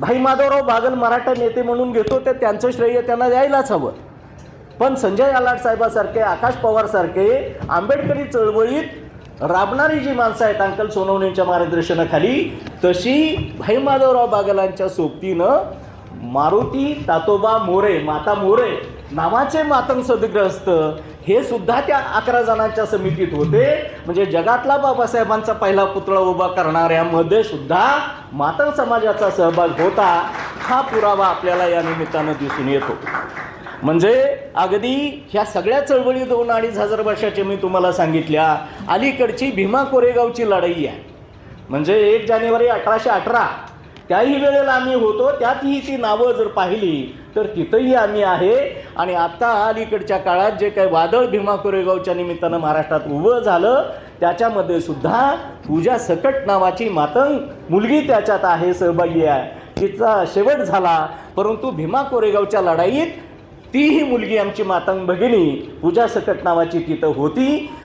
भाई माधवराव बागल मराठा नेते म्हणून घेतो, ते त्यांचं श्रेय त्यांना द्यायलाच हवं. पण संजय आलाट साहेबासारखे, आकाश पवारसारखे आंबेडकरी चळवळीत राबणारी जी माणसं आहेत अंकल सोनवणेंच्या मार्गदर्शनाखाली, तशी भाई माधवराव बागलांच्या सोबतीनं मारुती तातोबा मोरे, माता मोरे नावाचे मातंग सदग्रस्त हे सुद्धा त्या 11 जणांच्या समितीत होते. म्हणजे जगातला बाबासाहेबांचा पहिला पुतळा उभा करणाऱ्यामध्ये सुद्धा मातंग समाजाचा सहभाग होता. हा पुरावा आपल्याला या निमित्तानं दिसून येतो. म्हणजे अगदी ह्या सगळ्या चळवळी 2-2.5 वर्षाचे मी तुम्हाला सांगितल्या. अलीकडची भीमा कोरेगावची लढाई आहे, म्हणजे 1 जानेवारी 1818 त्याही वेळेला आम्ही होतो, त्यातही ती नावं जर पाहिली तर तिथंही आम्ही आहे. आणि आता अलीकडच्या काळात जे काही वादळ भीमा कोरेगावच्या निमित्तानं महाराष्ट्रात उभं झालं, त्याच्यामध्ये सुद्धा पूजा सकट नावाची मातंग मुलगी त्याच्यात आहे, सहभागी आहे. तिचा शेवट झाला, परंतु भीमा कोरेगावच्या लढाईत तीही मुलगी आमची मातंग भगिनी पूजा सकट नावाची तिथं होती.